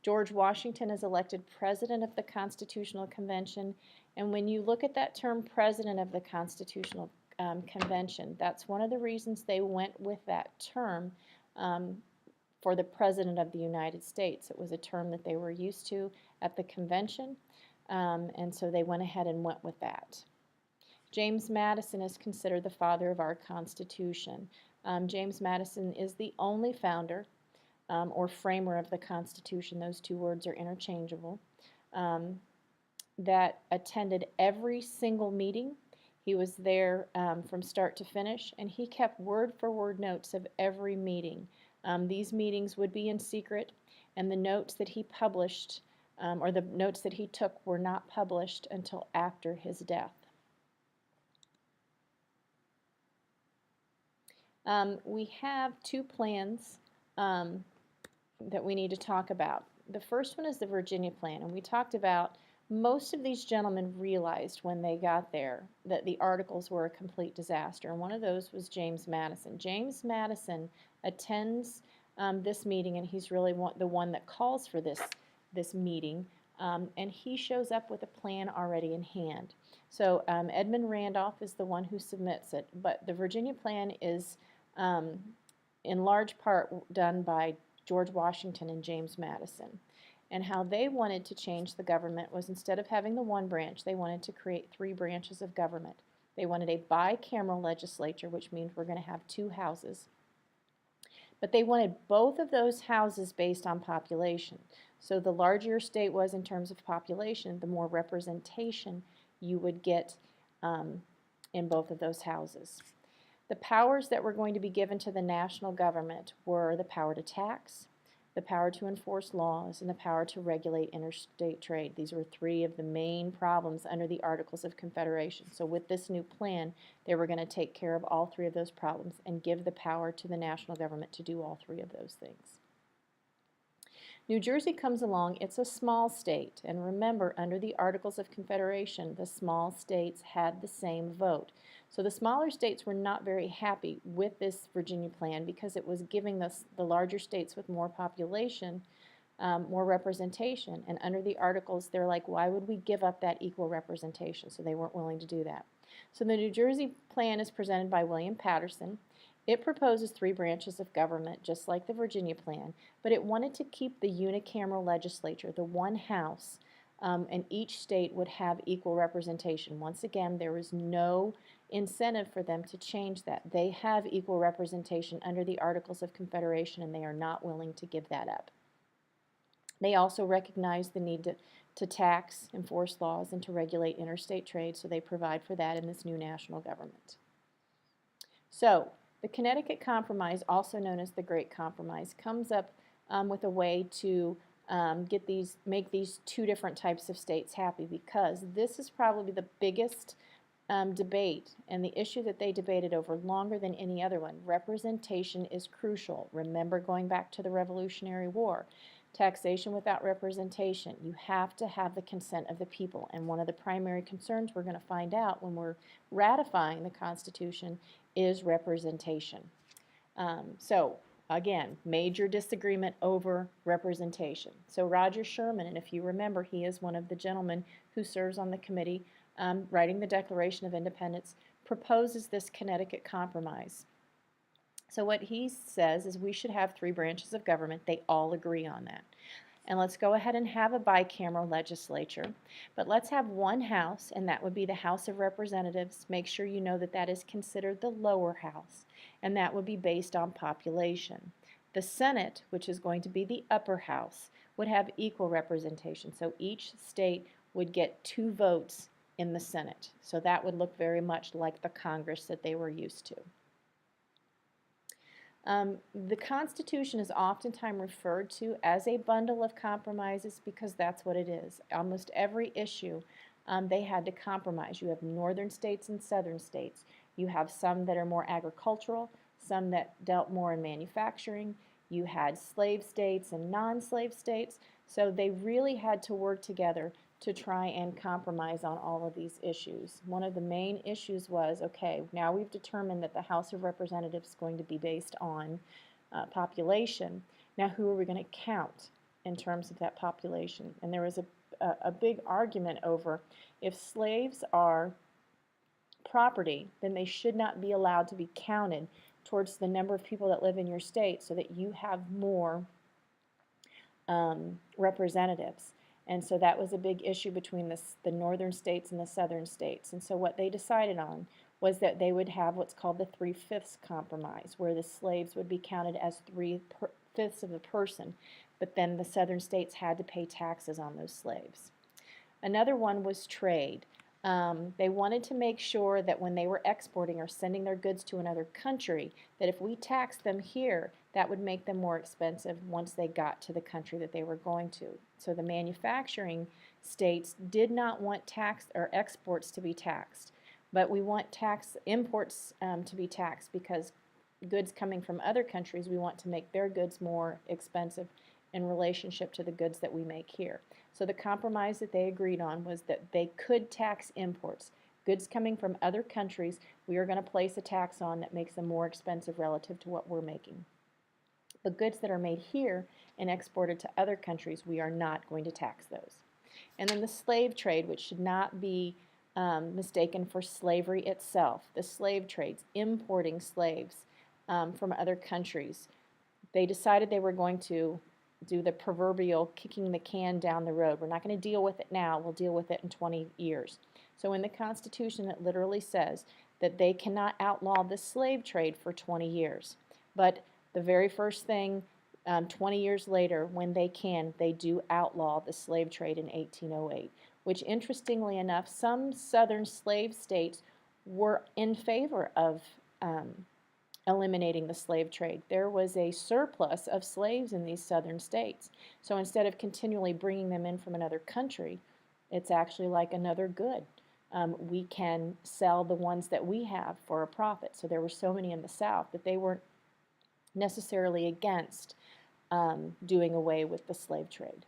George Washington is elected President of the Constitutional Convention, and when you look at that term President of the Constitutional Convention, that's one of the reasons they went with that term um, for the President of the United States. It was a term that they were used to at the convention, and so they went ahead and went with that. James Madison is considered the father of our Constitution. James Madison is the only founder or framer of the Constitution, those two words are interchangeable, that attended every single meeting. He was there from start to finish, and he kept word-for-word notes of every meeting. These meetings would be in secret, and the notes that he published, or the notes that he took, were not published until after his death. We have two plans that we need to talk about. The first one is the Virginia Plan, and we talked about most of these gentlemen realized when they got there that the Articles were a complete disaster, and one of those was James Madison. James Madison attends this meeting, and he's really the one that calls for this meeting, and he shows up with a plan already in hand. So Edmund Randolph is the one who submits it, but the Virginia Plan is in large part done by George Washington and James Madison. And how they wanted to change the government was, instead of having the one branch, they wanted to create three branches of government. They wanted a bicameral legislature, which means we're going to have two houses. But they wanted both of those houses based on population. So the larger your state was in terms of population, the more representation you would get in both of those houses. The powers that were going to be given to the national government were the power to tax, the power to enforce laws, and the power to regulate interstate trade. These were three of the main problems under the Articles of Confederation. So with this new plan, they were going to take care of all three of those problems and give the power to the national government to do all three of those things. New Jersey comes along. It's a small state, and remember, under the Articles of Confederation, the small states had the same vote. So the smaller states were not very happy with this Virginia Plan because it was giving the larger states with more population more representation, and under the Articles they're like, why would we give up that equal representation? So they weren't willing to do that. So the New Jersey Plan is presented by William Paterson. It proposes three branches of government, just like the Virginia Plan, but it wanted to keep the unicameral legislature, the one house, and each state would have equal representation. Once again, there was no incentive for them to change that. They have equal representation under the Articles of Confederation, and they are not willing to give that up. They also recognize the need to tax, enforce laws, and to regulate interstate trade, so they provide for that in this new national government. So, the Connecticut Compromise, also known as the Great Compromise, comes up with a way to make these two different types of states happy, because this is probably the biggest debate and the issue that they debated over longer than any other one. Representation is crucial. Remember, going back to the Revolutionary War, taxation without representation. You have to have the consent of the people, and one of the primary concerns we're going to find out when we're ratifying the Constitution is representation. So again, major disagreement over representation. So Roger Sherman, and if you remember, he is one of the gentlemen who serves on the committee writing the Declaration of Independence, proposes this Connecticut Compromise. So what he says is we should have three branches of government. They all agree on that. And let's go ahead and have a bicameral legislature. But let's have one house, and that would be the House of Representatives. Make sure you know that that is considered the lower house, and that would be based on population. The Senate, which is going to be the upper house, would have equal representation. So each state would get 2 votes in the Senate. So that would look very much like the Congress that they were used to. The Constitution is oftentimes referred to as a bundle of compromises because that's what it is. Almost every issue they had to compromise. You have northern states and southern states. You have some that are more agricultural, some that dealt more in manufacturing. You had slave states and non-slave states. So they really had to work together to try and compromise on all of these issues. One of the main issues was, okay, now we've determined that the House of Representatives is going to be based on population. Now who are we going to count in terms of that population. And there was a big argument over if slaves are property, then they should not be allowed to be counted towards the number of people that live in your state so that you have more representatives. And so that was a big issue between the northern states and the southern states. And so what they decided on was that they would have what's called the 3/5 compromise, where the slaves would be counted as 3/5 of a person, but then the southern states had to pay taxes on those slaves. Another one was trade. They wanted to make sure that when they were exporting or sending their goods to another country, that if we taxed them here, that would make them more expensive once they got to the country that they were going to. So the manufacturing states did not want tax or exports to be taxed, but we want imports to be taxed because goods coming from other countries, we want to make their goods more expensive in relationship to the goods that we make here. So the compromise that they agreed on was that they could tax imports. Goods coming from other countries, we are going to place a tax on that makes them more expensive relative to what we're making. But goods that are made here and exported to other countries, we are not going to tax those. And then the slave trade, which should not be mistaken for slavery itself. The slave trades, importing slaves from other countries. They decided they were going to do the proverbial kicking the can down the road. We're not going to deal with it now. We'll deal with it in 20 years. So in the Constitution, it literally says that they cannot outlaw the slave trade for 20 years. But the very first thing, 20 years later, when they can, they do outlaw the slave trade in 1808, which interestingly enough, some southern slave states were in favor of eliminating the slave trade. There was a surplus of slaves in these southern states. So instead of continually bringing them in from another country, it's actually like another good. We can sell the ones that we have for a profit. So there were so many in the South that they weren't necessarily against doing away with the slave trade.